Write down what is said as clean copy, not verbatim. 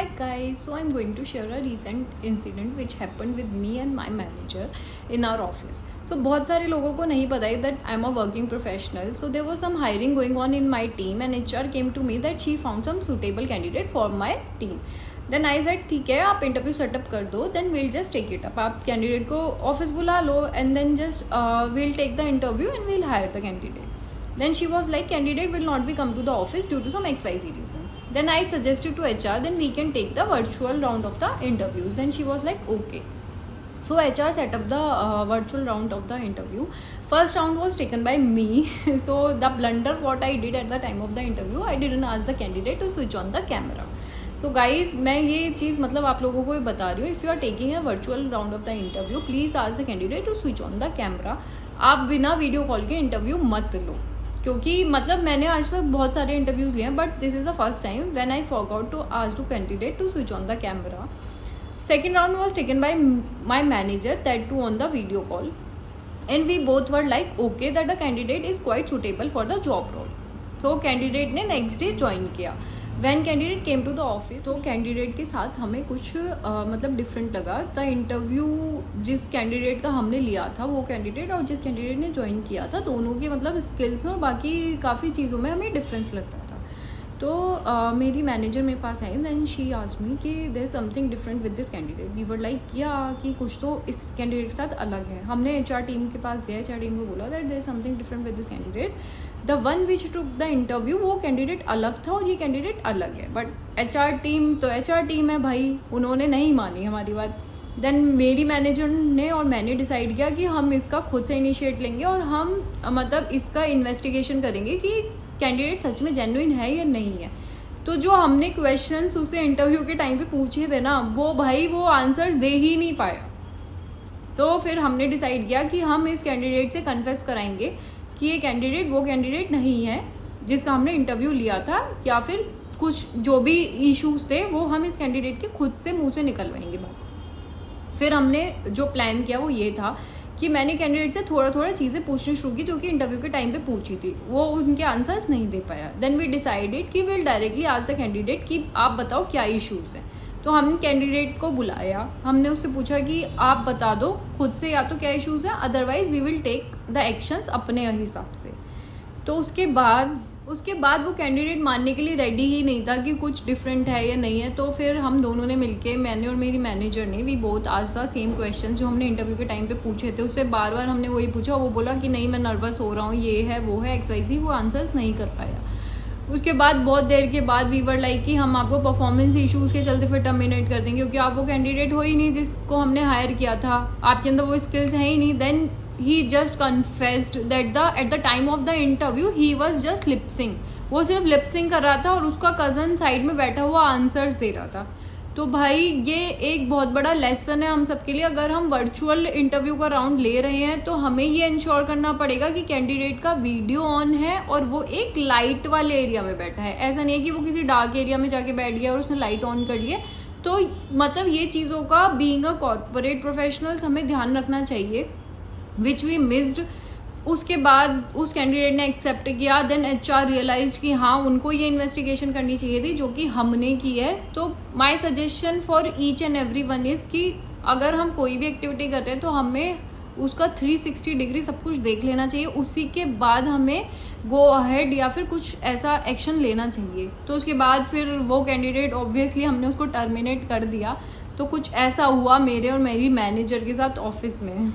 Hi guys, so I'm going to share a recent incident which happened with me and my manager in our office. So बहुत सारे लोगों को नहीं पता है that I'm a working professional. So there was some hiring going on in my team and HR came to me that she found some suitable candidate for my team. Then I said ठीक है आप interview setup कर दो, then we'll just take it up. आप candidate को office बुला लो and then just we'll take the interview and we'll hire the candidate. Then she was like, candidate will not be come to the office due to some XYZ reasons. Then I suggested to HR, then we can take the virtual round of the interviews. Then she was like, okay. So HR set up the virtual round of the interview. First round was taken by me. So the blunder what I did at the time of the interview, I didn't ask the candidate to switch on the camera. So guys, मैं ये चीज़ मतलब आप लोगों को बता रही हूँ. If you are taking a virtual round of the interview, please ask the candidate to switch on the camera. आप बिना वीडियो कॉल के इंटरव्यू मत लो, क्योंकि मतलब मैंने आज तक बहुत सारे इंटरव्यूज लिए हैं but this is the first time when I forgot to ask to candidate to switch on the camera. Second round was taken by my manager, that too on the video call, and we both were like okay that the candidate is quite suitable for the job role. So candidate ने next day join किया. When candidate came to the office, तो candidate के साथ हमें कुछ मतलब different लगा. The interview जिस कैंडिडेट का हमने लिया था वो कैंडिडेट और जिस कैंडिडेट ने ज्वाइन किया था, दोनों के मतलब स्किल्स में और बाकी काफ़ी चीज़ों में हमें डिफरेंस लग रहा था. तो मेरी मैनेजर मेरे पास आई, दैन शी आस्क्ड मी कि there something different with this candidate. We were like कि कुछ तो इस कैंडिडेट के साथ अलग है. हमने HR टीम के पास गए, HR टीम को बोला that there something different with this candidate. The one which took the interview, वो कैंडिडेट अलग था और ये कैंडिडेट अलग है. बट HR टीम तो HR टीम है भाई, उन्होंने नहीं मानी हमारी बात. देन मेरी मैनेजर ने और मैंने डिसाइड किया कि हम इसका खुद से इनिशिएट लेंगे और हम मतलब इसका इन्वेस्टिगेशन करेंगे कि कैंडिडेट सच में जेन्युइन है या नहीं है. तो जो हमने क्वेश्चंस उसे इंटरव्यू के टाइम पे पूछे थे ना, वो भाई वो आंसर्स दे ही नहीं पाया. तो फिर हमने डिसाइड किया कि हम इस कैंडिडेट से कन्फेस कराएंगे कि ये कैंडिडेट वो कैंडिडेट नहीं है जिसका हमने इंटरव्यू लिया था, या फिर कुछ जो भी इश्यूज थे वो हम इस कैंडिडेट के खुद से मुंह से निकलवाएंगे. फिर हमने जो प्लान किया वो ये था कि मैंने कैंडिडेट से थोड़ा थोड़ा चीज़ें पूछनी शुरू की जो कि इंटरव्यू के टाइम पे पूछी थी, वो उनके आंसर्स नहीं दे पाया. देन वी डिसाइडेड कि will directly ask the candidate कि आप बताओ क्या इश्यूज हैं. तो हमने कैंडिडेट को बुलाया, हमने उससे पूछा कि आप बता दो खुद से या तो क्या इश्यूज हैं, otherwise we will take the actions अपने हिसाब से. तो उसके बाद वो कैंडिडेट मानने के लिए रेडी ही नहीं था कि कुछ डिफरेंट है या नहीं है. तो फिर हम दोनों ने मिलके, मैंने और मेरी मैनेजर ने, we both asked the same questions जो हमने इंटरव्यू के टाइम पे पूछे थे. उससे बार बार हमने वही पूछा, वो बोला कि नहीं मैं नर्वस हो रहा हूँ, ये है वो है XYZ, वो आंसर्स नहीं कर पाया. उसके बाद बहुत देर के बाद वी वर लाइक कि हम आपको परफॉर्मेंस इशूज के चलते फिर टर्मिनेट कर देंगे, क्योंकि आप वो कैंडिडेट हो ही नहीं जिसको हमने हायर किया था, आपके अंदर वो स्किल्स हैं ही नहीं. Then he just confessed that at the time of the interview he was just lip sync. वो सिर्फ लिप सिंक कर रहा था और उसका कजन साइड में बैठा हुआ आंसर्स दे रहा था. तो भाई ये एक बहुत बड़ा लेसन है हम सबके लिए. अगर हम वर्चुअल इंटरव्यू का राउंड ले रहे हैं तो हमें ये इंश्योर करना पड़ेगा कि कैंडिडेट का वीडियो ऑन है और वो एक लाइट वाले एरिया में बैठा है. ऐसा नहीं है कि वो किसी डार्क एरिया में जाके बैठ गया और उसने लाइट ऑन कर लिया. तो मतलब ये चीज़ों का बीइंग अ कॉर्पोरेट प्रोफेशनल्स हमें ध्यान रखना चाहिए, विच वी मिस्ड. उसके बाद उस कैंडिडेट ने एक्सेप्ट किया. देन HR रियलाइज कि हाँ उनको ये इन्वेस्टिगेशन करनी चाहिए थी जो कि हमने की है. तो my suggestion for each and every one is कि अगर हम कोई भी एक्टिविटी करते हैं तो हमें उसका 360 डिग्री सब कुछ देख लेना चाहिए. उसी के बाद हमें गो अहेड या फिर कुछ ऐसा एक्शन लेना चाहिए. तो उसके बाद फिर वो कैंडिडेट ऑब्वियसली हमने उसको टर्मिनेट कर दिया. तो कुछ ऐसा हुआ मेरे और मेरी मैनेजर के साथ ऑफिस में.